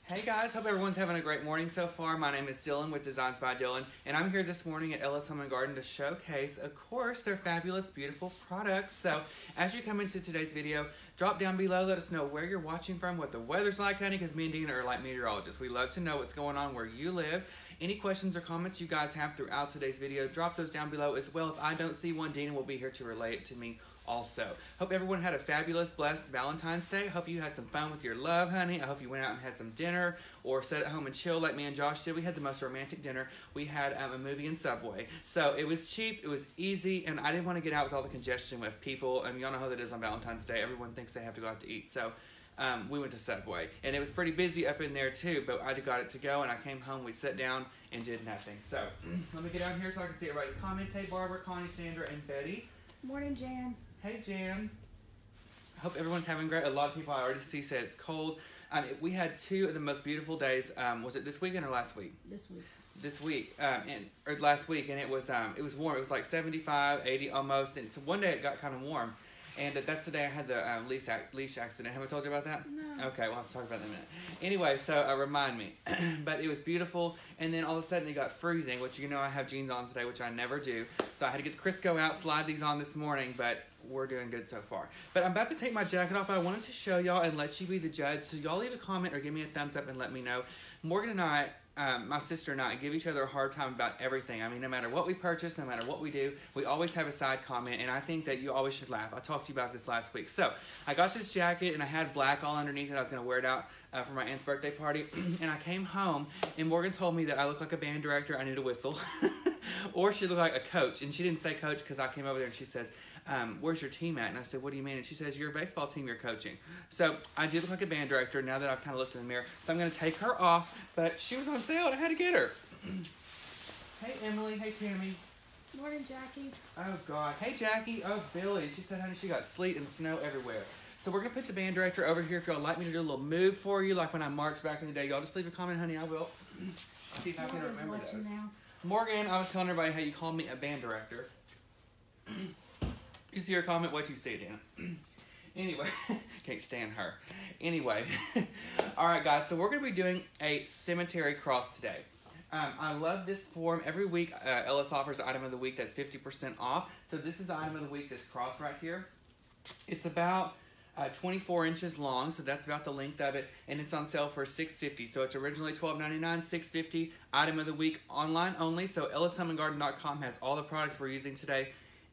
Hey guys, hope everyone's having a great morning so far. My name is Dylan with Designs by Dylan, and I'm here this morning at Ellis Home & Garden to showcase, of course, their fabulous, beautiful products. So, as you come into today's video, drop down below, let us know where you're watching from, what the weather's like, honey, because me and Dina are like meteorologists. We love to know what's going on where you live. Any questions or comments you guys have throughout today's video, drop those down below as well. If I don't see one, Dina will be here to relay it to me also. Hope everyone had a fabulous, blessed Valentine's Day. Hope you had some fun with your love, honey. I hope you went out and had some dinner or sat at home and chilled like me and Josh did. We had the most romantic dinner. We had a movie in Subway. So it was cheap, it was easy, and I didn't want to get out with all the congestion with people. And y'all know how that is on Valentine's Day. Everyone thinks they have to go out to eat. So we went to Subway. And it was pretty busy up in there too, but I got it to go, and I came home, we sat down, and did nothing. So let me get down here so I can see everybody's comments. Hey, Barbara, Connie, Sandra, and Betty. Morning, Jan. Hey, Jan. Hope everyone's having great. A lot of people I already see said it's cold. We had two of the most beautiful days. Was it this weekend or last week? This week. This week, or last week, and it was warm. It was like 75, 80 almost, and so one day it got kind of warm. And that's the day I had the leash accident. Have I told you about that? No. Okay, we'll have to talk about that in a minute. Anyway, so remind me. But it was beautiful, and then all of a sudden it got freezing, which you know I have jeans on today, which I never do. So I had to get the Crisco out, slide these on this morning, but we're doing good so far. But I'm about to take my jacket off, but I wanted to show y'all and let you be the judge. So y'all leave a comment or give me a thumbs up and let me know. Morgan and I, my sister and I, give each other a hard time about everything. I mean, no matter what we purchase, no matter what we do, we always have a side comment, and I think that you always should laugh. I talked to you about this last week. So I got this jacket, and I had black all underneath it. I was going to wear it out for my aunt's birthday party, and I came home, and Morgan told me that I look like a band director. I need a whistle. Or she looked like a coach, and she didn't say coach because I came over there, and she says, where's your team at? And I said, what do you mean? And she says, your baseball team you're coaching. So I do look like a band director now that I've kind of looked in the mirror. So I'm going to take her off, but she was on sale, and I had to get her. Hey, Emily. Hey, Tammy. Morning, Jackie. Oh, God. Hey, Jackie. Oh, Billy. She said, honey, she got sleet and snow everywhere. So we're going to put the band director over here. If y'all like me to do a little move for you, like when I marched back in the day, y'all just leave a comment, honey. I will. See if I can remember those. Now. Morgan, I was telling everybody how you called me a band director. You see her comment? What you say, Dana? Anyway, can't stand her. Anyway, all right, guys. So we're going to be doing a cemetery cross today. I love this form. Every week, Ellis offers item of the week that's 50% off. So this is item of the week, this cross right here. It's about 24 inches long, so that's about the length of it, and it's on sale for $6.50. So it's originally $12.99, $6.50. Item of the week, online only. So EllisHomeandGarden.com has all the products we're using today.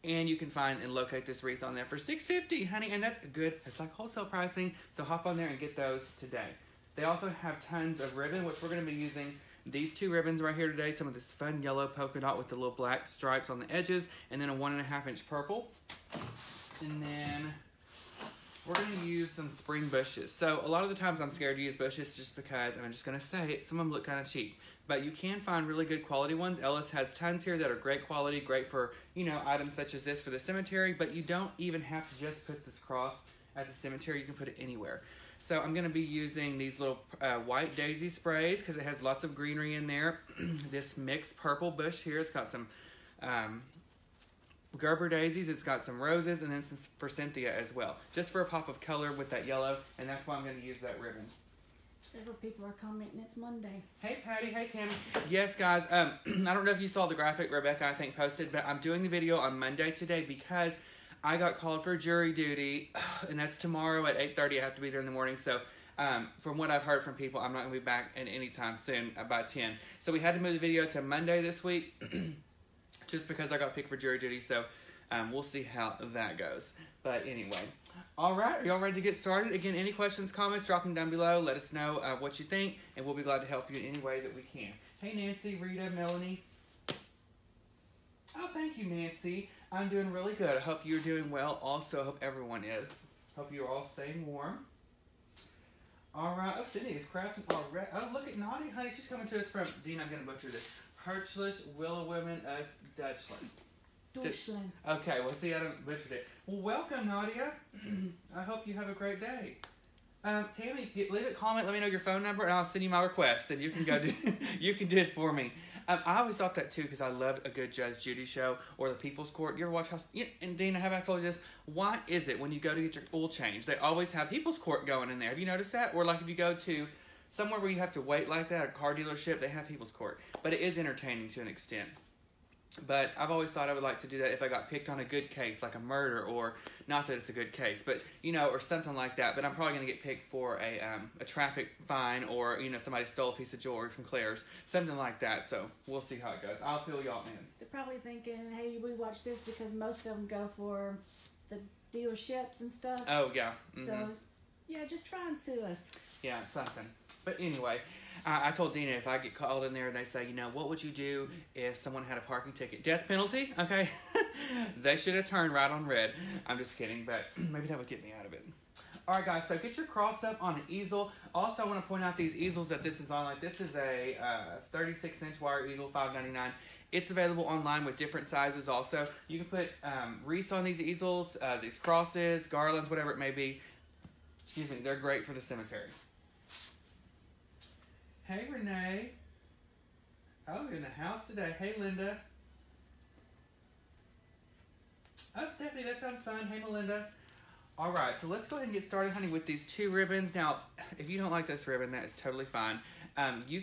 And you can find and locate this wreath on there for $6.50, honey. And that's good. It's like wholesale pricing. So hop on there and get those today. They also have tons of ribbon, which we're going to be using these two ribbons right here today. Some of this fun yellow polka dot with the little black stripes on the edges. And then a 1.5 inch purple. And then we're going to use some spring bushes. So a lot of the times I'm scared to use bushes just because, and I'm just going to say it, some of them look kind of cheap. But you can find really good quality ones. Ellis has tons here that are great quality, great for, you know, items such as this for the cemetery. But you don't even have to just put this cross at the cemetery. You can put it anywhere. So I'm going to be using these little white daisy sprays because it has lots of greenery in there. This mixed purple bush here, it's got some Gerber daisies, it's got some roses, and then some forsythia as well. Just for a pop of color with that yellow, and that's why I'm going to use that ribbon. Several people are commenting it's Monday. Hey, Patty. Hey, Tammy. Yes, guys. I don't know if you saw the graphic Rebecca, I think, posted, but I'm doing the video on Monday today because I got called for jury duty, and that's tomorrow at 8:30. I have to be there in the morning, so from what I've heard from people, I'm not going to be back in any time soon, by 10. So we had to move the video to Monday this week just because I got picked for jury duty, so we'll see how that goes. But anyway. All right, are y'all ready to get started? Again, any questions, comments, drop them down below. Let us know what you think, and we'll be glad to help you in any way that we can. Hey, Nancy, Rita, Melanie. Oh, thank you, Nancy. I'm doing really good. I hope you're doing well. Also, I hope everyone is. Hope you're all staying warm. All right. Oh, Sydney is crafting already. Oh, look at Naughty, honey. She's coming to us from, Dean, I'm going to butcher this. Hirschless, Willow Women, us, Dutchland. Deutschland. Okay, well, see, I don't butchered it. Well, welcome, Nadia. I hope you have a great day. Tammy, leave a comment. Let me know your phone number, and I'll send you my request, and you can go do you can do it for me. I always thought that too because I loved a good Judge Judy show or the People's Court. You ever watch House? And Dina, have I told you this? Why is it when you go to get your oil change, they always have People's Court going in there? Have you noticed that? Or like if you go to somewhere where you have to wait like that, a car dealership, they have people's court. But it is entertaining to an extent. But I've always thought I would like to do that if I got picked on a good case, like a murder, or not that it's a good case, but, or something like that. But I'm probably going to get picked for a traffic fine, or, somebody stole a piece of jewelry from Claire's, something like that. So we'll see how it goes. I'll fill y'all in. They're probably thinking, hey, we watch this because most of them go for the dealerships and stuff. Oh, yeah. Mm-hmm. So, yeah, just try and sue us. Yeah, something. But anyway, I told Dina if I get called in there and they say, what would you do if someone had a parking ticket? Death penalty? Okay. They should have turned right on red. I'm just kidding, but maybe that would get me out of it. All right, guys, so get your cross up on an easel. Also, I want to point out these easels that this is on. Like, this is a 36-inch wire easel, $5.99. It's available online with different sizes also. You can put wreaths on these easels, these crosses, garlands, whatever it may be. Excuse me, they're great for the cemetery. Hey, Renee. Oh, you're in the house today. Hey, Linda. Oh, Stephanie, that sounds fun. Hey, Melinda. All right, so let's go ahead and get started, honey, with these 2 ribbons. Now, if you don't like this ribbon, that is totally fine.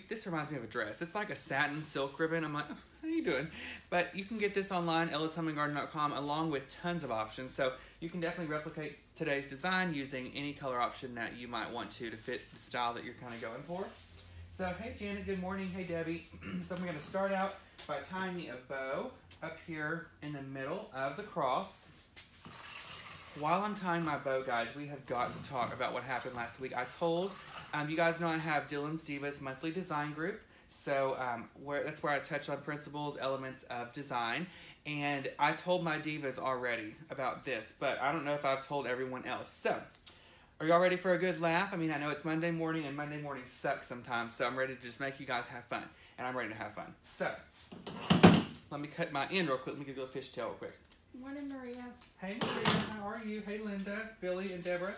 This reminds me of a dress. It's like a satin silk ribbon. I'm like, oh, how you doing? But you can get this online, ellishumminggarden.com, along with tons of options. So you can definitely replicate today's design using any color option that you might want to fit the style that you're kind of going for. So, hey, Janet, good morning. Hey, Debbie. So I'm going to start out by tying me a bow up here in the middle of the cross. While I'm tying my bow, guys, we have got to talk about what happened last week. I told you guys know I have Dylan's Divas monthly design group. So that's where I touch on principles, elements of design. And I told my divas already about this, but I don't know if I've told everyone else. So, are y'all ready for a good laugh? I mean, I know it's Monday morning, and Monday mornings suck sometimes, so I'm ready to just make you guys have fun. And I'm ready to have fun. So, let me cut my end real quick. Let me give you a fishtail real quick. Morning, Maria. Hey, Maria. How are you? Hey, Linda, Billy, and Deborah.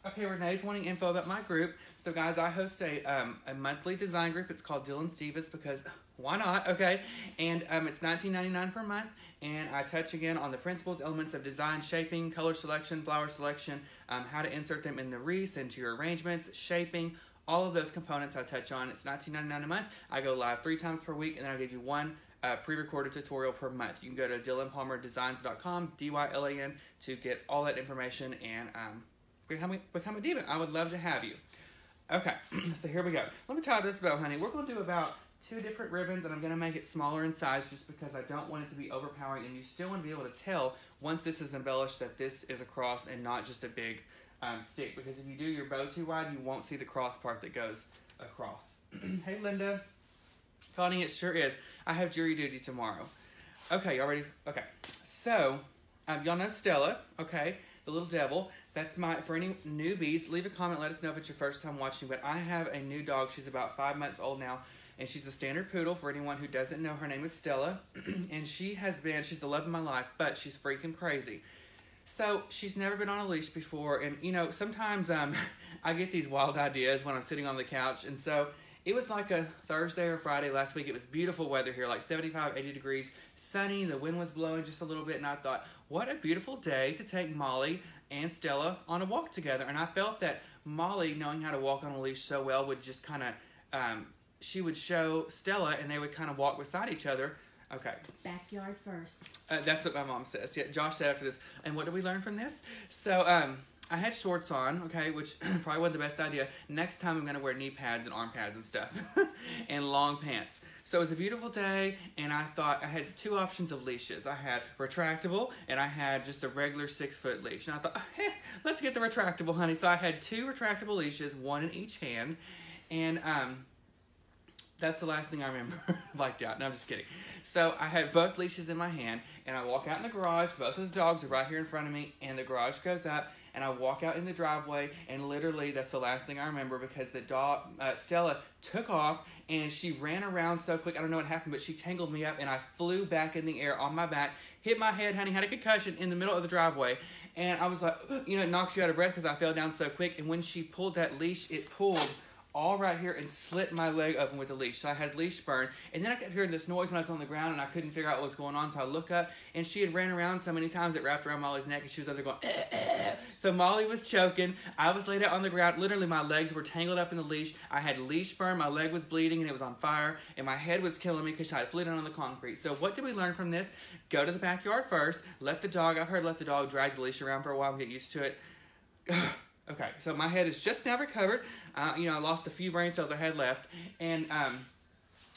Okay, Renee's wanting info about my group. So, guys, I host a monthly design group. It's called Dylan's Divas because why not? Okay, and it's $19.99 per month. And I touch again on the principles, elements of design, shaping, color selection, flower selection, how to insert them in the wreaths, into your arrangements, shaping, all of those components I touch on. It's $19.99 a month. I go live 3 times per week, and then I'll give you 1 pre-recorded tutorial per month. You can go to DylanPalmerDesigns.com, DYLAN, to get all that information and become a diva. I would love to have you. Okay, so here we go. Let me tie this bow, honey. We're going to do about 2 different ribbons, and I'm going to make it smaller in size just because I don't want it to be overpowering, and you still want to be able to tell once this is embellished that this is a cross and not just a big stick, because if you do your bow too wide, you won't see the cross part that goes across. Hey, Linda. Connie, it sure is. I have jury duty tomorrow. Okay, y'all ready? Okay. So, y'all know Stella, okay? The little devil. That's for any newbies, leave a comment. Let us know if it's your first time watching. But I have a new dog. She's about 5 months old now. And she's a standard poodle. For anyone who doesn't know, her name is Stella. And she's the love of my life, but she's freaking crazy. So, she's never been on a leash before. And, sometimes I get these wild ideas when I'm sitting on the couch. And so, it was like a Thursday or Friday last week. It was beautiful weather here, like 75, 80 degrees, sunny. The wind was blowing just a little bit. And I thought, what a beautiful day to take Molly and Stella on a walk together. And I felt that Molly, knowing how to walk on a leash so well, would just kind of... she would show Stella, and they would kind of walk beside each other. Okay. Backyard first. That's what my mom says. Yeah, Josh said after this. And what did we learn from this? So, I had shorts on, okay, which probably wasn't the best idea. Next time I'm going to wear knee pads and arm pads and stuff. And long pants. So it was a beautiful day, and I thought I had 2 options of leashes. I had retractable, and I had just a regular 6-foot leash. And I thought, let's get the retractable, honey. So I had 2 retractable leashes, 1 in each hand. And, that's the last thing I remember blacked out. No, I'm just kidding. So I had both leashes in my hand, and I walk out in the garage. Both of the dogs are right here in front of me, and the garage goes up, and I walk out in the driveway, and literally that's the last thing I remember because the dog, Stella, took off, and she ran around so quick. I don't know what happened, but she tangled me up, and I flew back in the air on my back, hit my head, honey, had a concussion in the middle of the driveway. And I was like, it knocks you out of breath because I fell down so quick. And when she pulled that leash, it pulled all right here and slit my leg open with the leash. So I had leash burn. And then I kept hearing this noise when I was on the ground and I couldn't figure out what was going on. So I look up and she had ran around so many times it wrapped around Molly's neck and she was over there going, So Molly was choking. I was laid out on the ground. Literally my legs were tangled up in the leash. I had leash burn. My leg was bleeding and it was on fire. And my head was killing me because I had flew down on the concrete. So what did we learn from this? Go to the backyard first. Let the dog drag the leash around for a while and get used to it. Okay, so my head is just now recovered. I lost the few brain cells I had left. And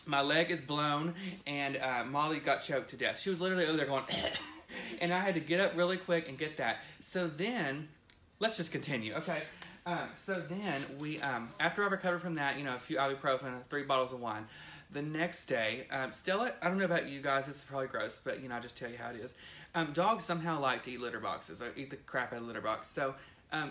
my leg is blown. And Molly got choked to death. She was literally over there going, and I had to get up really quick and get that. So then, let's just continue, okay? So then we, after I recovered from that, a few ibuprofen, 3 bottles of wine. The next day, Stella, I don't know about you guys, this is probably gross, but, I just tell you how it is. Dogs somehow like to eat litter boxes, or eat the crap out of litter box. So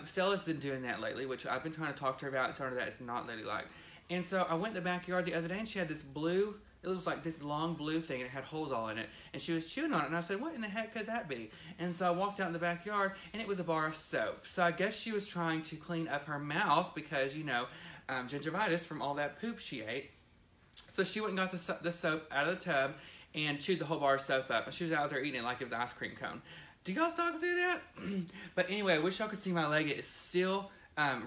Stella's been doing that lately, which I've been trying to talk to her about and tell her that it's not ladylike. And so I went in the backyard the other day and she had this blue, it looks like this long blue thing and it had holes all in it. And she was chewing on it and I said, what in the heck could that be? And so I walked out in the backyard and it was a bar of soap. So I guess she was trying to clean up her mouth because, gingivitis from all that poop she ate. So she went and got the soap out of the tub and chewed the whole bar of soap up. And she was out there eating it like it was an ice cream cone. Do y'all's dogs do that? But anyway, I wish y'all could see my leg. It is still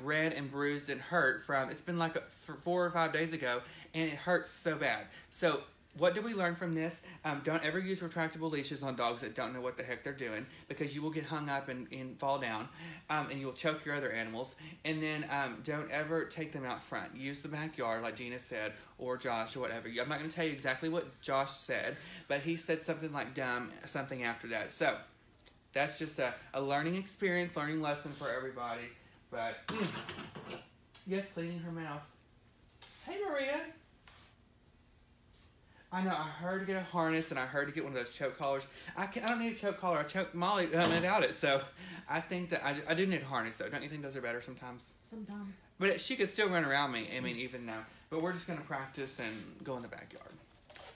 red and bruised and hurt from, it's been like 4 or 5 days ago, and it hurts so bad. So what did we learn from this? Don't ever use retractable leashes on dogs that don't know what the heck they're doing, because you will get hung up and fall down, and you will choke your other animals. And then don't ever take them out front. Use the backyard like Gina said, or Josh, or whatever. I'm not going to tell you exactly what Josh said, but he said something like something after that. So that's just a learning experience, learning lesson for everybody. But, yes, cleaning her mouth. Hey, Maria. I know, I heard to get a harness and I heard to get one of those choke collars. I don't need a choke collar. I choked Molly without it. So I think that I do need a harness, though. Don't you think those are better sometimes? Sometimes. But she could still run around me, even now. But we're just going to practice and go in the backyard.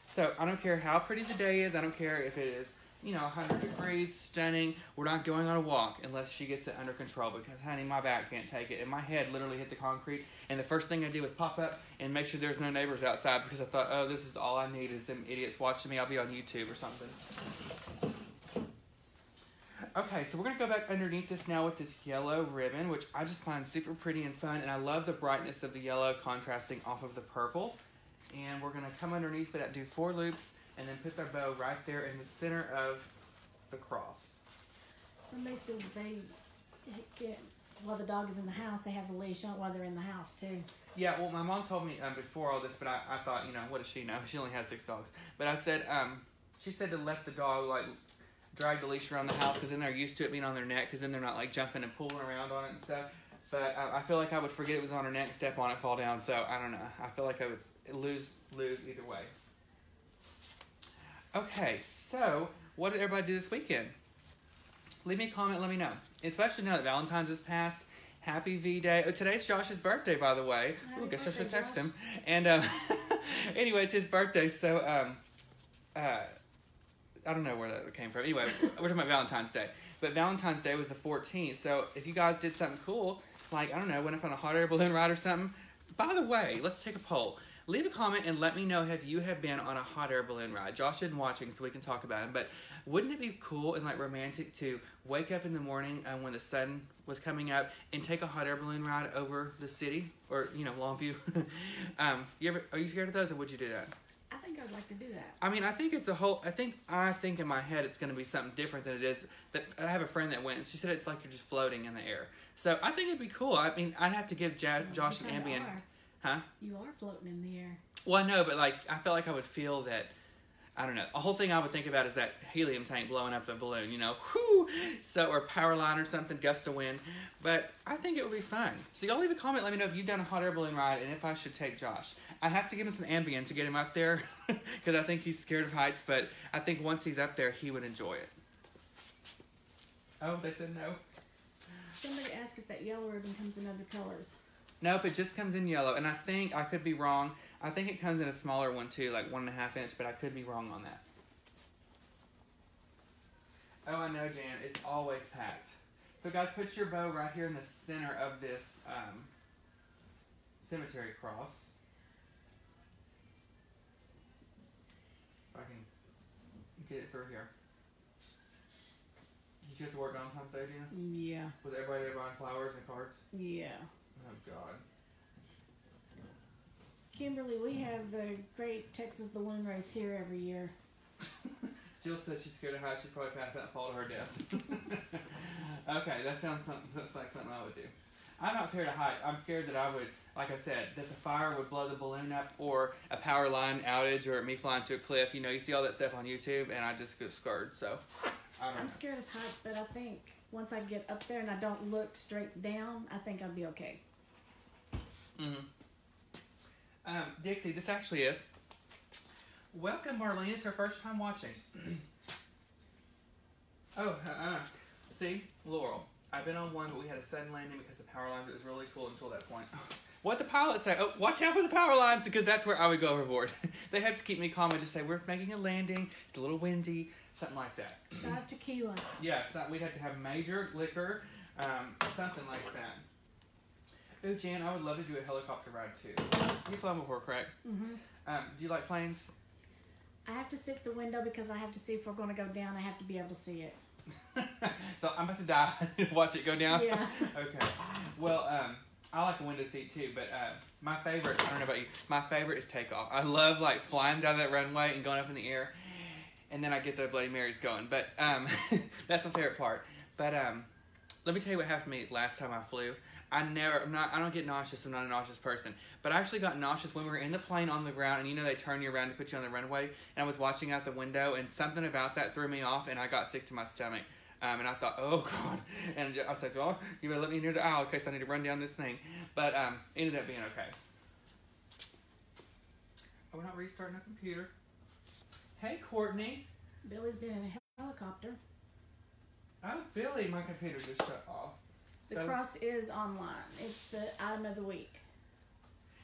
So I don't care how pretty the day is. I don't care if it is 100 degrees, stunning. We're not going on a walk unless she gets it under control because, honey, my back can't take it. And my head literally hit the concrete. And the first thing I did was pop up and make sure there's no neighbors outside because I thought, oh, this is all I need is them idiots watching me. I'll be on YouTube or something. Okay, so we're going to go back underneath this now with this yellow ribbon, which I just find super pretty and fun. And I love the brightness of the yellow contrasting off of the purple. And we're going to come underneath it, do 4 loops, and then put our bow right there in the center of the cross. Somebody says while the dog is in the house, they have the leash on while they're in the house, too. Yeah, well, my mom told me before all this, but I thought, what does she know? She only has 6 dogs. But I said, she said to let the dog, drag the leash around the house because then they're used to it being on their neck because then they're not, jumping and pulling around on it and stuff. But I feel like I would forget it was on her neck, step on it, fall down. So, I don't know. I feel like I would lose either way. Okay, so what did everybody do this weekend? Leave me a comment, let me know. Especially now that Valentine's is passed. Happy V-Day. Oh, today's Josh's birthday, by the way. I guess I should text him. And anyway, it's his birthday, so I don't know where that came from. Anyway, we're talking about Valentine's Day. But Valentine's Day was the 14th, so if you guys did something cool, went up on a hot air balloon ride or something, by the way, let's take a poll. Leave a comment and let me know if you have been on a hot air balloon ride. Josh isn't watching, so we can talk about it. But wouldn't it be cool and romantic to wake up in the morning when the sun was coming up and take a hot air balloon ride over the city or Longview? Are you scared of those, or would you do that? I think I'd like to do that. I mean, I think it's I think in my head it's going to be something different than it is. That I have a friend that went and she said it's like you're just floating in the air. So I think it'd be cool. I mean, I'd have to give Josh an ambient. Huh? You are floating in the air. Well, I know, but I feel like I would feel that, I don't know. A whole thing I would think about is that helium tank blowing up the balloon, whoo! So, or power line or something, gust of wind. But I think it would be fun. So y'all leave a comment, let me know if you've done a hot air balloon ride and if I should take Josh. I'd have to give him some Ambien to get him up there because I think he's scared of heights, but I think once he's up there, he would enjoy it. Oh, they said no? Somebody asked if that yellow ribbon comes in other colors. Nope, it just comes in yellow, and I think, I could be wrong, I think it comes in a smaller one too, 1.5 inch, but I could be wrong on that. Oh, I know, Jan, it's always packed. So guys, put your bow right here in the center of this cemetery cross. If I can get it through here. Did you have to work Valentine's Day, Dina? Yeah. Was everybody there buying flowers and cards? Yeah. Oh, God. Kimberly, we have the Great Texas Balloon Race here every year. Jill said she's scared of heights. She'd probably pass out and fall to her death. Okay, that's like something I would do. I'm not scared of heights. I'm scared that I would, like I said, that the fire would blow the balloon up, or a power line outage, or me flying to a cliff. You know, you see all that stuff on YouTube, and I just get scared. So, I don't know. I'm scared of heights, but I think once I get up there and I don't look straight down, I think I'll be okay. Dixie, this actually is. Welcome, Marlene. It's her first time watching. See, Laurel. I've been on one, but we had a sudden landing because of power lines. It was really cool until that point. What the pilot say? Oh, watch out for the power lines, because that's where I would go overboard. They have to keep me calm and just say, we're making a landing. It's a little windy, something like that. Shot of tequila. Yes, we'd have to have major liquor, something like that. Ooh, Jan, I would love to do a helicopter ride too. You've flown before, correct? Mm-hmm. Do you like planes? I have to sit at the window because I have to see if we're going to go down. I have to be able to see it. So I'm about to die. Watch it go down? Yeah. Okay. Well, I like a window seat too, but my favorite, I don't know about you, my favorite is takeoff. I love like flying down that runway and going up in the air, and then I get the Bloody Marys going. But that's my favorite part. But let me tell you what happened to me last time I flew. I don't get nauseous. I'm not a nauseous person. But I actually got nauseous when we were in the plane on the ground, and you know they turn you around to put you on the runway, and I was watching out the window, and something about that threw me off, and I got sick to my stomach. And I thought, oh, God. And I was like, oh, you better let me near the aisle in case I need to run down this thing. But ended up being okay. Oh, we're not restarting the computer. Hey, Courtney. Billy's been in a helicopter. Oh, Billy, my computer just shut off. The cross is online. It's the item of the week.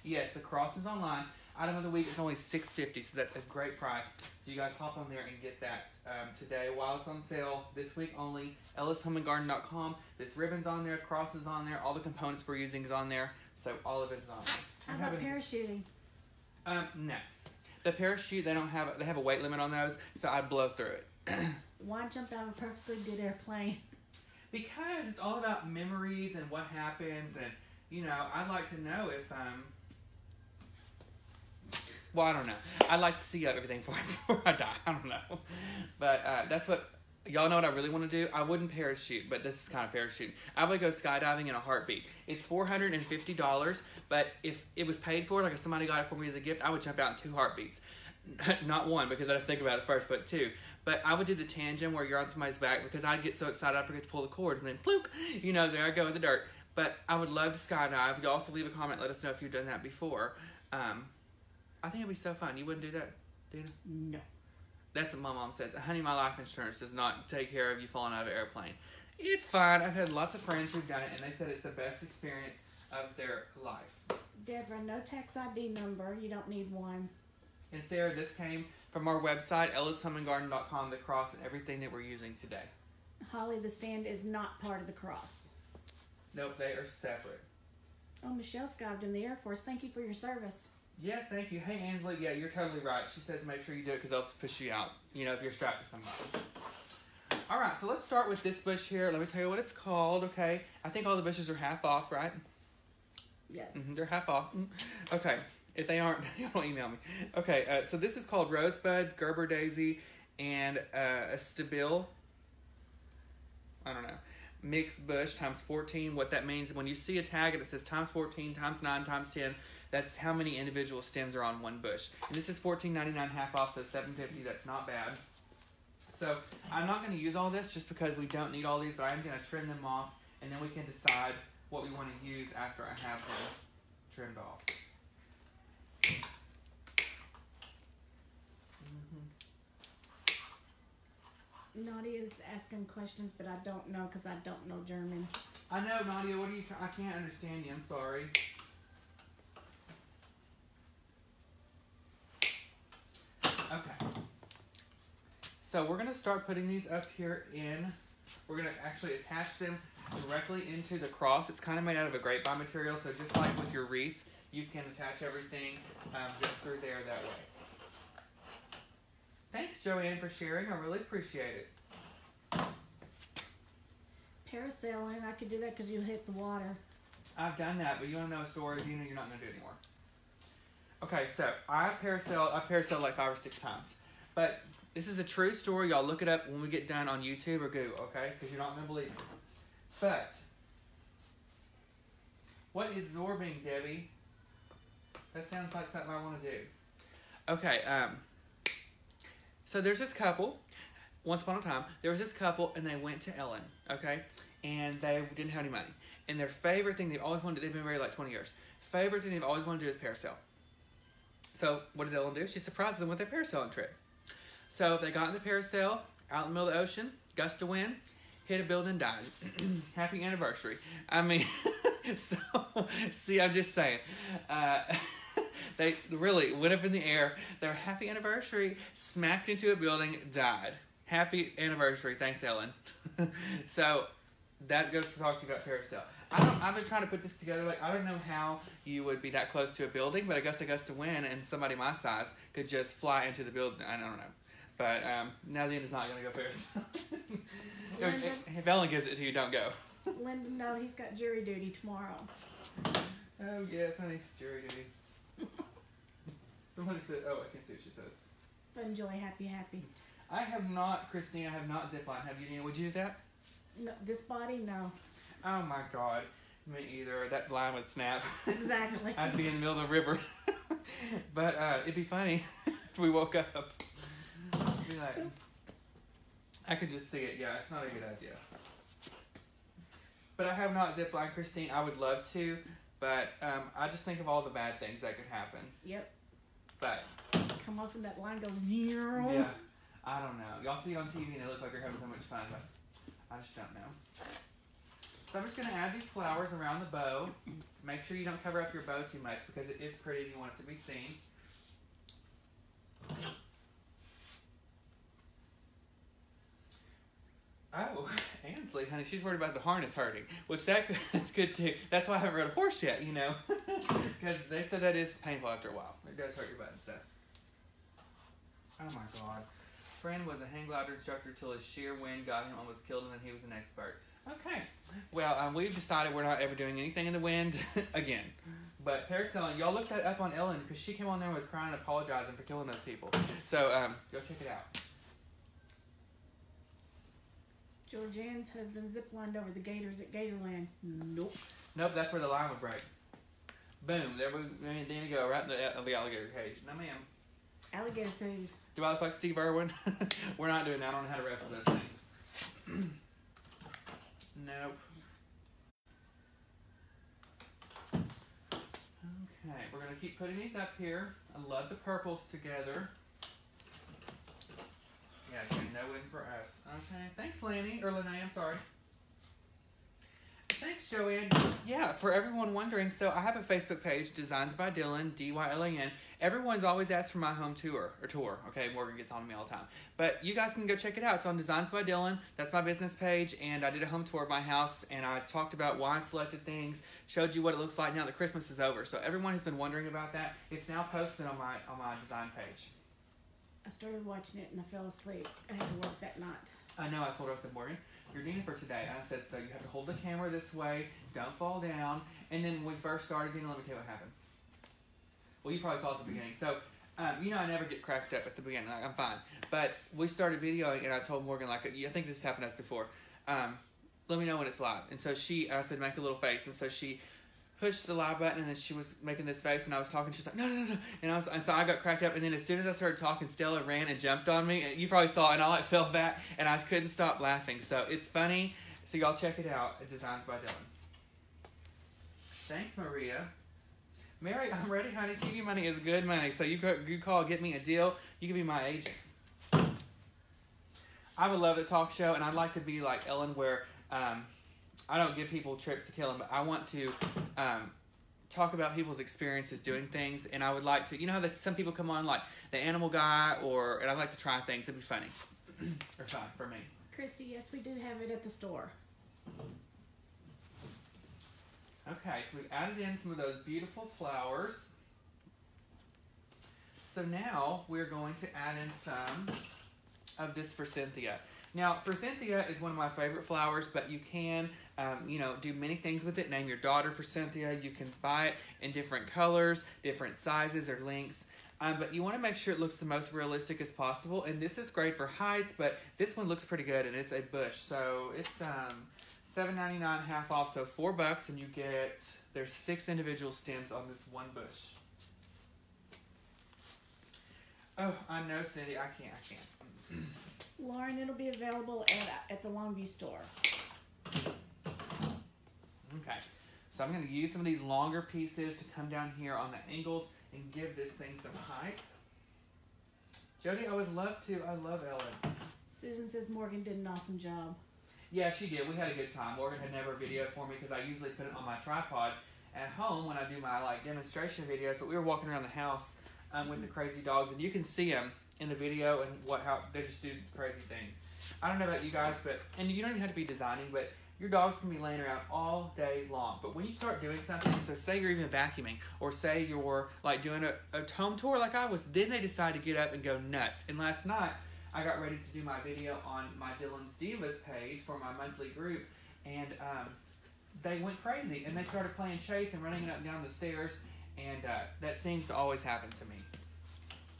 Yes, the cross is online. Item of the week is only $6.50, so that's a great price. So you guys hop on there and get that today while it's on sale. This week only. EllisHomeandGarden.com. This ribbon's on there. Cross is on there. All the components we're using is on there. So all of it is on there. How about parachuting? No. The parachute, they have a weight limit on those, so I'd blow through it. Why jump out of a perfectly good airplane? Because it's all about memories and what happens, and, you know, I'd like to know if, well, I don't know. I'd like to see everything before I die. I don't know. But that's what, y'all know what I really want to do? I wouldn't parachute, but this is kind of parachuting. I would go skydiving in a heartbeat. It's $450, but if it was paid for, like if somebody got it for me as a gift, I would jump out in 2 heartbeats. Not 1, because I'd have to think about it first, but 2. But I would do the tangent where you're on somebody's back, because I'd get so excited I forget to pull the cord, and then plunk, you know, there I go in the dirt. But I would love to skydive. You also leave a comment, let us know if you've done that before. I think it'd be so fun. You wouldn't do that, Dina? No. That's what my mom says. Honey, my life insurance does not take care of you falling out of an airplane. It's fine. I've had lots of friends who've done it, and they said it's the best experience of their life. Deborah, no tax ID number. You don't need one. And Sarah, this came from our website, EllisHomeandGarden.com, the cross and everything that we're using today. Holly, the stand is not part of the cross. Nope, they are separate. Oh, Michelle skived in the Air Force. Thank you for your service. Yes, thank you. Hey, Ansley, yeah, you're totally right. She says make sure you do it because they'll push you out, you know, if you're strapped to somebody. All right, so let's start with this bush here. Let me tell you what it's called, okay? I think all the bushes are half off, right? Yes. They're half off. Okay, if they aren't, don't email me. Okay, so this is called Rosebud, Gerber Daisy, and a Stabile, I don't know, mixed bush times 14. What that means, when you see a tag and it says times 14, times 9, times 10, that's how many individual stems are on one bush. And this is $14.99 half off, so $7.50. That's not bad. So I'm not going to use all this just because we don't need all these, but I'm going to trim them off, and then we can decide what we want to use after I have them trimmed off. Nadia's asking questions, but I don't know because I don't know German. I know, Nadia. What are you trying? I can't understand you. I'm sorry. Okay. So we're going to start putting these up here in. We're going to actually attach them directly into the cross. It's kind of made out of a grapevine material, so just like with your wreath, you can attach everything just through there that way. Thanks, Joanne, for sharing. I really appreciate it. Parasailing, I could do that because you hit the water. I've done that, but you want to know a story? You know you're not going to do it anymore. Okay, so I parasailed like 5 or 6 times. But this is a true story. Y'all look it up when we get done on YouTube or Google, okay? Because you're not going to believe me. But, what is zorbing, Debbie? That sounds like something I want to do. Okay, so there's this couple. Once upon a time, there was this couple, and they went to Ellen, okay? And they didn't have any money. And their favorite thing they've always wanted to do, they've been married like 20 years. Favorite thing they've always wanted to do is parasail. So what does Ellen do? She surprises them with a parasailing trip. So they got in the parasail, out in the middle of the ocean, gust of wind, hit a building, died. Happy anniversary. I mean, so, see, I'm just saying. They really went up in the air. Their happy anniversary, smacked into a building, died. Happy anniversary. Thanks, Ellen. So that goes to talk to you about parasail. I've been trying to put this together. Like, I don't know how you would be that close to a building, but I guess a gust of wind and somebody my size could just fly into the building. I don't know. But now the end is not going to go parasail. If Ellen gives it to you, don't go. Linda, no, he's got jury duty tomorrow. Oh, yes, honey. Jury duty. Somebody said, oh, I can't see what she says. Enjoy happy. I have not, Christine, I have not ziplined. Have you, Nina? Would you do that? No, this body, no. Oh, my God. Me either. That line would snap. Exactly. I'd be in the middle of the river. But it'd be funny if we woke up. It'd be like, I could just see it. Yeah, it's not a good idea. But I have not ziplined, Christine. I would love to. But I just think of all the bad things that could happen. Yep. But come off and that line goes. Yeah. I don't know. Y'all see it on TV and they look like they're having so much fun, but I just don't know. So I'm just going to add these flowers around the bow. Make sure you don't cover up your bow too much because it is pretty and you want it to be seen. Oh, Ansley, honey, she's worried about the harness hurting, which that's good too. That's why I haven't rode a horse yet, you know, because they said that is painful after a while. It does hurt your butt and stuff. Oh my God. Friend was a hang glider instructor till his sheer wind got him, almost killed him, and he was an expert. Okay. Well, we've decided we're not ever doing anything in the wind again. But parasailing, y'all look that up on Ellen because she came on there and was crying and apologizing for killing those people. So go check it out. Georgianne's husband ziplined over the gators at Gatorland. Nope. Nope, that's where the line would break. Boom, there we me and Danny go right in the alligator cage. No, ma'am. Alligator food. Do I look like Steve Irwin? We're not doing that. I don't know how to wrestle those things. Nope. Okay, we're going to keep putting these up here. I love the purples together. Yeah, okay, no win for us. Okay, thanks, Lanny. Or Lene, I'm sorry. Thanks, Joanne. Yeah, for everyone wondering, so I have a Facebook page, Designs by Dylan, D-Y-L-A-N. Everyone's always asked for my home tour. Okay, Morgan gets on me all the time. But you guys can go check it out. It's on Designs by Dylan. That's my business page, and I did a home tour of my house, and I talked about why I selected things, showed you what it looks like now that Christmas is over. So everyone has been wondering about that. It's now posted on my design page. I started watching it and I fell asleep. I had to work that night. I know, I told her, I said, Morgan, you're Dina for today. And I said, so you have to hold the camera this way, don't fall down. And then when we first started, Dina, let me tell you what happened. Well, you probably saw it at the beginning. So, you know I never get cracked up at the beginning. Like, I'm fine. But we started videoing, and I told Morgan, like, I think this has happened to us before. Let me know when it's live. And so I said, make a little face. And so she pushed the live button, and then she was making this face, and I was talking. She's like, no. And so I got cracked up, and then as soon as I started talking, Stella ran and jumped on me. And you probably saw it, and I fell back, and I couldn't stop laughing. So it's funny. So y'all check it out at Designs by Dylan. Thanks, Maria. Mary, I'm ready, honey. TV money is good money. So you call, get me a deal. You can be my agent. I would love a talk show, and I'd like to be like Ellen, where I don't give people tricks to kill them, but I want to talk about people's experiences doing things, and I would like to, you know how some people come on like the animal guy, and I'd like to try things. It'd be funny. Or fun for me. Christy, yes, we do have it at the store. Okay, so we added in some of those beautiful flowers. So now we're going to add in some of this forsythia. Now, forsythia is one of my favorite flowers, but you can, do many things with it. Name your daughter forsythia. You can buy it in different colors, different sizes or lengths. But you want to make sure it looks the most realistic as possible. And this is great for height, but this one looks pretty good, and it's a bush. So it's $7.99 half off, so $4, and you get, there's 6 individual stems on this one bush. Oh, I know, Cindy, I can't. Lauren, it'll be available at the Longview store. Okay, so I'm going to use some of these longer pieces to come down here on the angles and give this thing some height. Jody, I would love to. I love Ellen. Susan says Morgan did an awesome job. Yeah, she did. We had a good time. Morgan had never videoed for me because I usually put it on my tripod at home when I do my demonstration videos. But we were walking around the house with the crazy dogs, and you can see them in the video and how they just do crazy things. I don't know about you guys, and you don't even have to be designing, but your dogs can be laying around all day long. But when you start doing something, so say you're even vacuuming, or say you're doing a home tour like I was, then they decide to get up and go nuts. And last night, I got ready to do my video on my Dylan's Divas page for my monthly group, and they went crazy, and they started playing chase and running up and down the stairs, and that seems to always happen to me.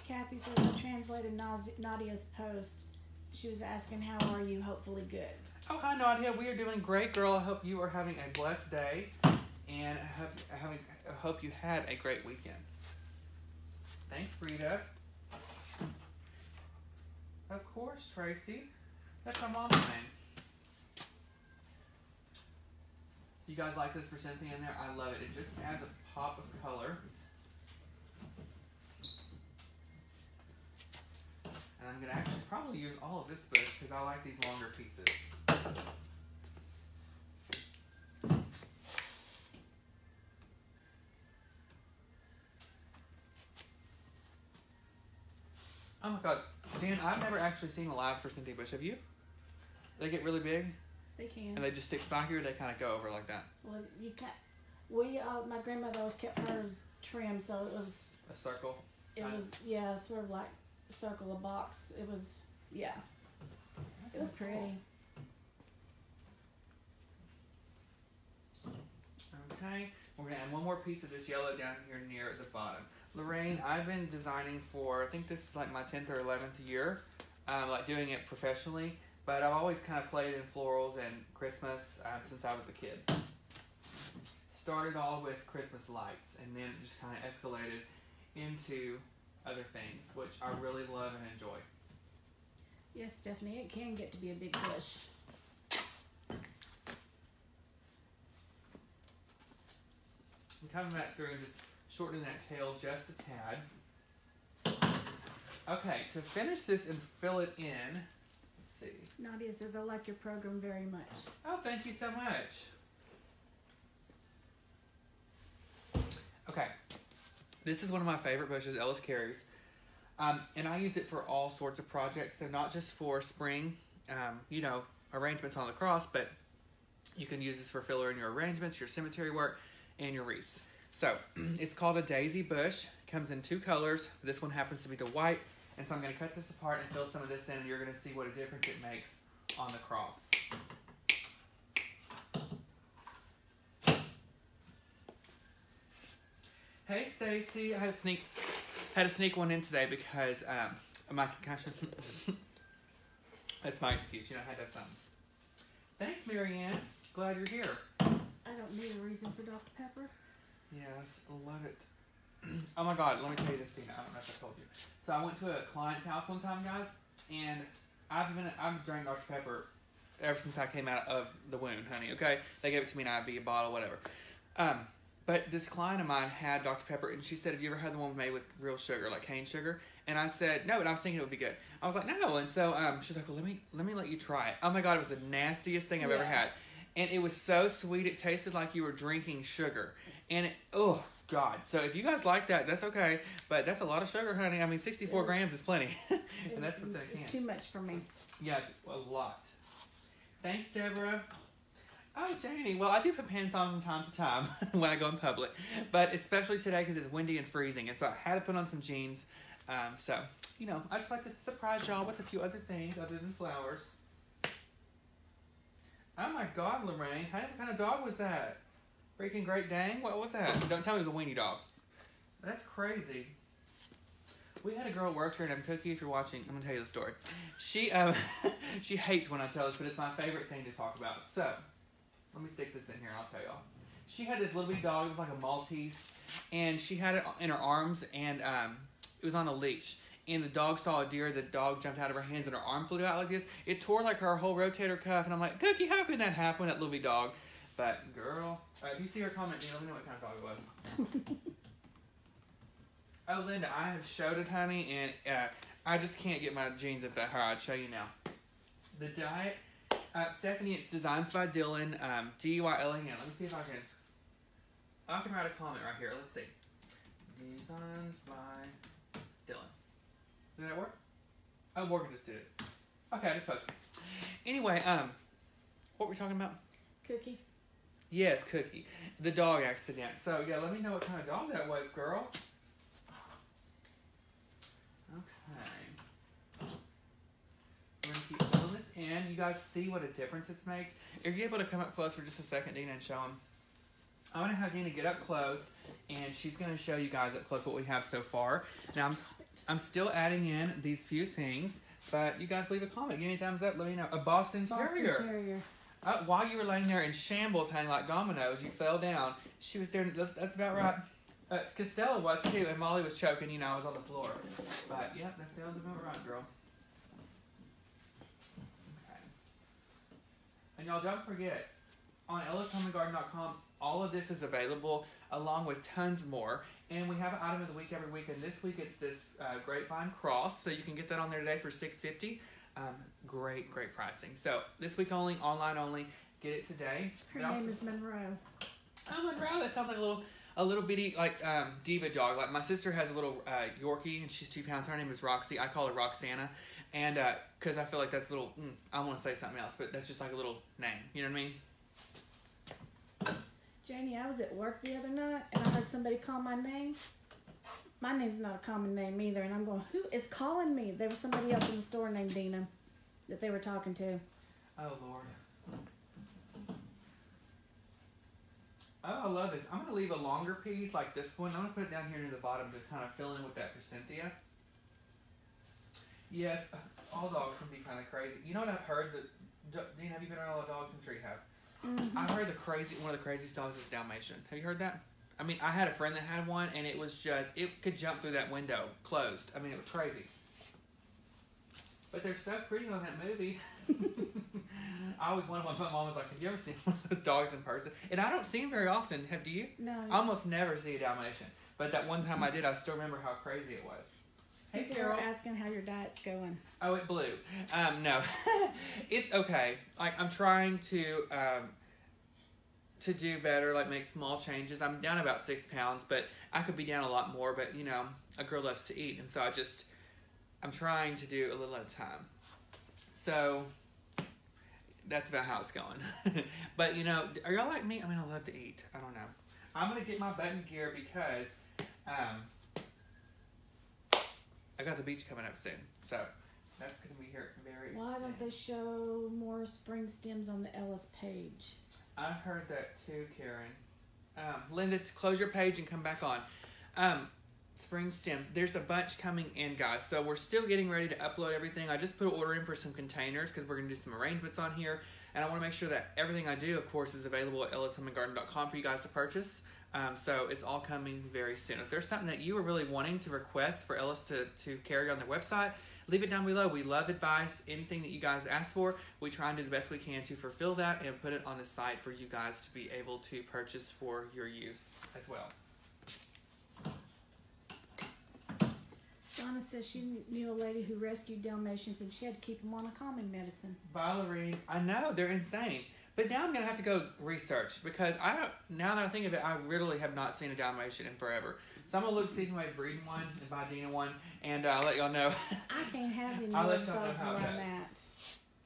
Kathy says I translated Nadia's post. She was asking, how are you? Hopefully good. Oh, hi, Nadia. We are doing great, girl. I hope you are having a blessed day, and I hope you had a great weekend. Thanks, Rita. Of course, Tracy. That's my mom's name. So you guys like this forsythia in there? I love it. It just adds a pop of color. And I'm going to actually probably use all of this bush because I like these longer pieces. Oh my God. Jan, I've never actually seen a live forsythia bush. Have you? They get really big? They can. And they just stick spiky, or they kind of go over like that? Well, you can't. My grandmother always kept hers trimmed, so it was a circle. It was sort of like a circle, a box. It was it was pretty. Okay, we're gonna add one more piece of this yellow down here near the bottom. Lorraine, I've been designing for, I think this is like my 10th or 11th year, doing it professionally, but I've always kind of played in florals and Christmas since I was a kid. Started all with Christmas lights, and then it just kind of escalated into other things, which I really love and enjoy. Yes, Stephanie, it can get to be a big bush. I'm coming back through and just shortening that tail just a tad. Okay, to finish this and fill it in, let's see. Nadia says, I like your program very much. Oh, thank you so much. Okay, this is one of my favorite bushes, Ellis Carey's. And I use it for all sorts of projects, so not just for spring, arrangements on the cross, but you can use this for filler in your arrangements, your cemetery work, and your wreaths. So, it's called a daisy bush. It comes in 2 colors. This one happens to be the white, and so I'm going to cut this apart and fill some of this in, and you're going to see what a difference it makes on the cross. Hey, Stacy. I had to sneak one in today because my concussion. That's my excuse. I had to have something. Thanks, Marianne. Glad you're here. I don't need a reason for Dr. Pepper. Yes, love it. Oh my God, let me tell you this, Tina. I don't know if I told you. So I went to a client's house one time, guys, and I've drank Dr. Pepper ever since I came out of the wound, honey. Okay, they gave it to me in an IV, a bottle, whatever. But this client of mine had Dr. Pepper, and she said, "Have you ever had the one made with real sugar, like cane sugar?" And I said, "No," but I was thinking it would be good. I was like, "No," and so she's like, "Well, let me let you try it." Oh my God, it was the nastiest thing I've ever had. And it was so sweet. It tasted like you were drinking sugar. And oh, God. So if you guys like that, that's okay. But that's a lot of sugar, honey. I mean, 64 grams is plenty. And that's what's in a can. It's too much for me. Yeah, it's a lot. Thanks, Deborah. Oh, Janie. Well, I do put pants on from time to time when I go in public, but especially today because it's windy and freezing, and so I had to put on some jeans. So, you know, I just like to surprise y'all with a few other things other than flowers. Oh my God, Lorraine. What kind of dog was that? Freaking Great Dane? What was that? Don't tell me it was a weenie dog. That's crazy. We had a girl work here named Cookie. If you're watching, I'm going to tell you the story. She she hates when I tell this, but it's my favorite thing to talk about. So, let me stick this in here and I'll tell y'all. She had this little bitty dog. It was like a Maltese. And she had it in her arms, and it was on a leash. And the dog saw a deer. The dog jumped out of her hands, and her arm flew out like this. It tore like her whole rotator cuff. And I'm like, Cookie, how could that happen? That little bitty dog. But, girl, if you see her comment, let me know what kind of dog it was. Oh, Linda, I have showed it, honey, and I just can't get my jeans up that high. I'd show you now. The diet, Stephanie, it's Designs by Dylan, D-Y-L-A-N. Let me see if I can write a comment right here. Let's see. Designs by Dylan. Did that work? Oh, Morgan just did it. Okay, I just posted. Anyway, what were we talking about? Cookie. Yes, Cookie. The dog accident. So, yeah, let me know what kind of dog that was, girl. Okay. We're going to keep filling this in. You guys see what a difference this makes? Are you able to come up close for just a second, Dina, and show them? I'm going to have Dina get up close, and she's going to show you guys up close what we have so far. Now, I'm still adding in these few things, but you guys leave a comment. Give me a thumbs up. Let me know. A Boston Terrier. Boston Terrier. While you were laying there in shambles, hanging like dominoes, you fell down. She was there. That's about right. Costello was too, and Molly was choking. You know, I was on the floor. But yeah, that sounds about right, girl. Okay. And y'all don't forget, on ellishomeandgarden.com, all of this is available, along with tons more. And we have an item of the week every week. And this week it's this Grapevine Cross, so you can get that on there today for $6.50. Great pricing. So this week only, online only. Get it today. Her name is Monroe. Oh, Monroe. That sounds like a little bitty diva dog. Like my sister has a little Yorkie, and she's 2 pounds. Her name is Roxy. I call her Roxana, and because I feel like that's a little. I want to say something else, but that's just like a little name. You know what I mean? Janie, I was at work the other night, and I heard somebody call my name. My name's not a common name either, and I'm going, who is calling me? There was somebody else in the store named Dina that they were talking to. Oh, Lord. Oh, I love this. I'm going to leave a longer piece like this one. I'm going to put it down here near the bottom to kind of fill in with that for Cynthia. Yes, all dogs can be kind of crazy. You know what I've heard? Dean, have you been around all the dogs? I'm sure you have. Mm-hmm. I heard one of the craziest dogs is Dalmatian. Have you heard that? I mean, I had a friend that had one, and it was just, it could jump through that window, closed. I mean, it was crazy. But they're so pretty on that movie. I always wondered, my mom was like, have you ever seen one of those dogs in person? And I don't see them very often. Do you? No. I almost never see a Dalmatian. But that one time I did, I still remember how crazy it was. Hey, People Carol. are asking how your diet's going. Oh, it blew. No. It's okay. Like, I'm trying to do better, like make small changes. I'm down about 6 pounds, but I could be down a lot more. But, you know, a girl loves to eat. And so I'm trying to do a little at a time. So that's about how it's going. But, you know, are y'all like me? I mean, I love to eat. I don't know. I'm going to get my button gear because I got the beach coming up soon. So that's going to be here very soon. Why don't they show more spring stems on the Ellis page? I heard that too, Karen. Linda, close your page and come back on. Spring stems. There's a bunch coming in, guys. So we're still getting ready to upload everything. I just put an order in for some containers because we're going to do some arrangements on here. And I want to make sure that everything I do, of course, is available at ellishomeandgarden.com for you guys to purchase. So it's all coming very soon. If there's something that you are really wanting to request for Ellis to carry on their website, leave it down below. We love advice. Anything that you guys ask for, we try and do the best we can to fulfill that and put it on the site for you guys to be able to purchase for your use as well. Donna says she knew a lady who rescued Dalmatians and she had to keep them on a calming medicine. Valerie, I know, they're insane. But now I'm going to have to go research because now that I think of it, I literally have not seen a Dalmatian in forever. So I'm going to look to see if anybody's breeding one and buy Dina one, and I'll let y'all know. I can't have any I'll of let those y'all know dogs how it where I'm goes. at.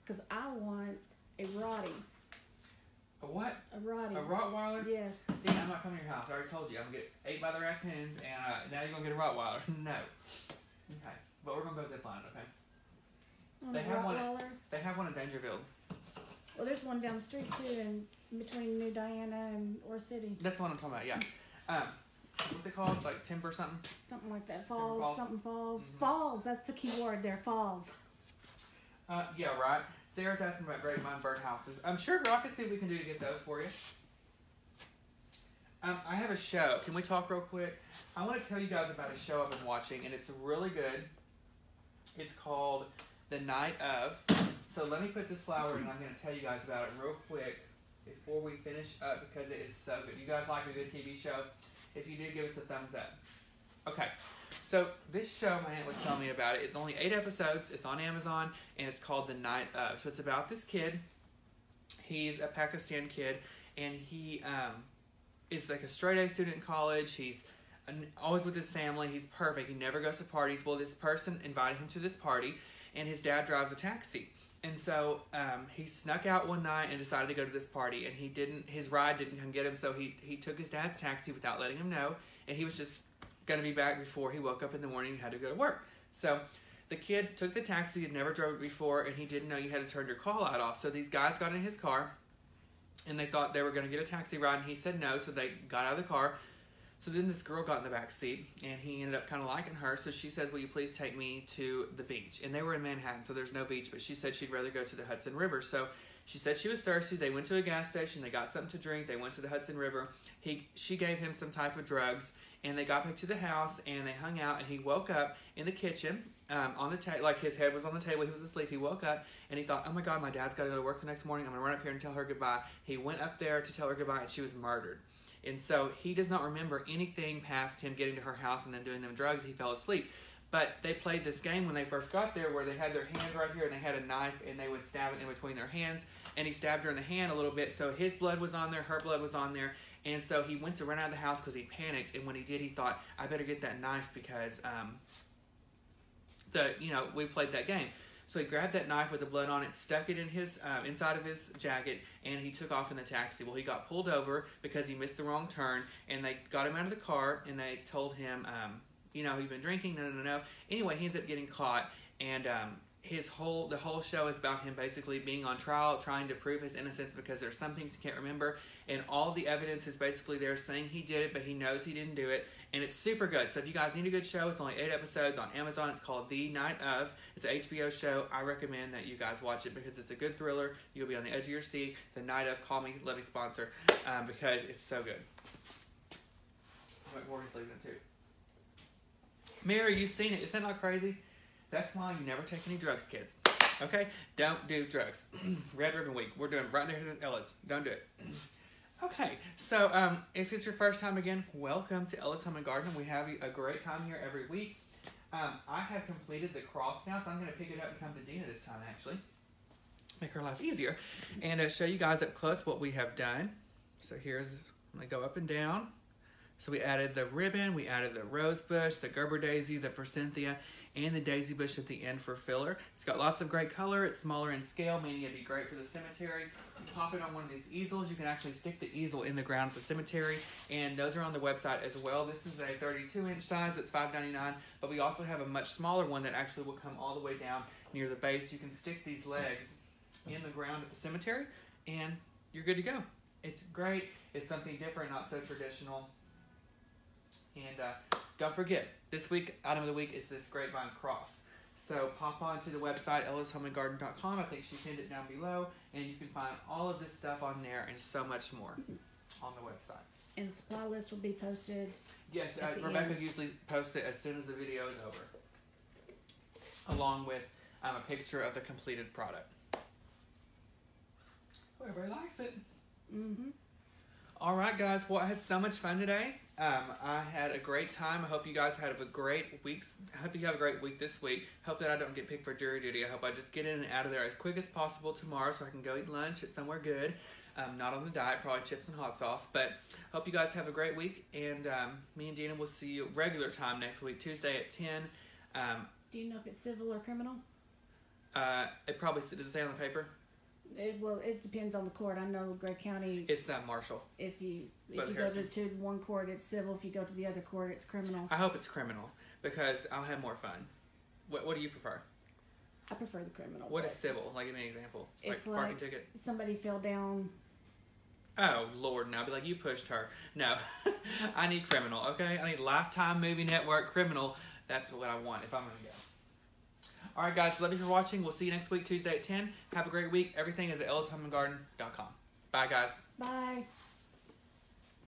Because I want a Rottie. A what? A Rottie. A Rottweiler? Yes. Dean, I'm not coming to your house. I already told you. I'm going to get ate by the raccoons, and now you're going to get a Rottweiler. No. Okay. But we're going to go zip line, okay? They have one in Dangerfield. Well, there's one down the street, too, in between New Diana and Ore City. That's the one I'm talking about, yeah. What's it called? Like Timber something? Something like that. Falls. Something Falls. Mm-hmm. Falls. That's the key word there. Falls. Yeah, right. Sarah's asking about grapevine birdhouses. Sure, girl, I can see what we can do to get those for you. I have a show. Can we talk real quick? I want to tell you guys about a show I've been watching, and it's really good. It's called The Night Of. So let me put this flower in, and I'm going to tell you guys about it real quick before we finish up, because it is so good. You guys like a good TV show? If you do, give us a thumbs up. Okay. So this show, my aunt was telling me about it. It's only 8 episodes. It's on Amazon, and it's called The Night Of. So it's about this kid. He's a Pakistan kid, and he is like a straight-A student in college. He's always with his family. He's perfect. He never goes to parties. Well, this person invited him to this party, and his dad drives a taxi. And so he snuck out one night and decided to go to this party, and his ride didn't come get him, so he took his dad's taxi without letting him know, and he was just going to be back before he woke up in the morning and had to go to work. So the kid took the taxi, had never drove it before, and he didn't know you had to turn your call light off. So these guys got in his car, and they thought they were going to get a taxi ride, and he said no, so they got out of the car. So then this girl got in the back seat, and he ended up kind of liking her, so she says, will you please take me to the beach? And they were in Manhattan, so there's no beach, but she said she'd rather go to the Hudson River. So she said she was thirsty. They went to a gas station. They got something to drink. They went to the Hudson River. She gave him some type of drugs, and they got back to the house, and they hung out, and he woke up in the kitchen on the table. Like, his head was on the table. He was asleep. He woke up, and he thought, oh, my God, my dad's got to go to work the next morning. I'm going to run up here and tell her goodbye. He went up there to tell her goodbye, and she was murdered. And so he does not remember anything past him getting to her house and then doing them drugs. He fell asleep. But they played this game when they first got there where they had their hands right here and they had a knife and they would stab it in between their hands. And he stabbed her in the hand a little bit. So his blood was on there, her blood was on there. And so he went to run out of the house because he panicked. And when he did, he thought, I better get that knife because, we played that game. So he grabbed that knife with the blood on it, stuck it in his inside of his jacket, and he took off in the taxi. Well, he got pulled over because he missed the wrong turn, and they got him out of the car, and they told him, he'd been drinking, no. Anyway, he ends up getting caught, and the whole show is about him basically being on trial, trying to prove his innocence because there's some things he can't remember, and all the evidence is basically there saying he did it, but he knows he didn't do it, and it's super good. So if you guys need a good show, it's only 8 episodes on Amazon. It's called The Night Of. It's an HBO show. I recommend that you guys watch it because it's a good thriller. You'll be on the edge of your seat. The Night Of. Call me, let me sponsor, because it's so good. Morgan's leaving it too. Mary, you've seen it. Isn't that not crazy? That's why you never take any drugs, kids. Okay? Don't do drugs. Red Ribbon Week. We're doing right next to Ella's. Don't do it. Okay, so if it's your first time again, welcome to Ella's Home and Garden. We have a great time here every week. I have completed the cross now, so I'm going to pick it up and come to Dina this time, actually. Make her life easier. And show you guys up close what we have done. So I'm going to go up and down. So we added the ribbon, we added the rose bush, the Gerber daisy, the forsythia, and the daisy bush at the end for filler. It's got lots of great color. It's smaller in scale, meaning it'd be great for the cemetery. You pop it on one of these easels. You can actually stick the easel in the ground at the cemetery, and those are on the website as well. This is a 32-inch size. It's $5.99, but we also have a much smaller one that actually will come all the way down near the base. You can stick these legs in the ground at the cemetery, and you're good to go. It's great. It's something different, not so traditional. And don't forget, this week, item of the week is this grapevine cross. So pop on to the website, ellishomeandgarden.com. I think she pinned it down below. And you can find all of this stuff on there and so much more on the website. And the supply list will be posted. Yes, Rebecca usually posts it as soon as the video is over, along with a picture of the completed product. Oh, everybody likes it. Mm-hmm. All right, guys. Well, I had so much fun today. I had a great time. I hope you guys have a great week. I hope you have a great week this week. Hope that I don't get picked for jury duty. I hope I just get in and out of there as quick as possible tomorrow so I can go eat lunch at somewhere good. Not on the diet, probably chips and hot sauce. But hope you guys have a great week. And me and Dina will see you regular time next week, Tuesday at 10. Do you know if it's civil or criminal? It probably does it say on the paper? It depends on the court. I know Gray County. It's Marshall. If you Bud go Harrison. to one court, it's civil. If you go to the other court, it's criminal. I hope it's criminal because I'll have more fun. What do you prefer? I prefer the criminal. What but is civil? Like, give me an example. It's like parking like ticket. somebody fell down. Oh Lord, no! I'll be like, you pushed her. No, I need criminal. Okay, I need Lifetime Movie Network criminal. That's what I want if I'm gonna go. All right, guys. Love you for watching. We'll see you next week, Tuesday at 10. Have a great week. Everything is at EllisHomeandGarden.com. Bye, guys. Bye.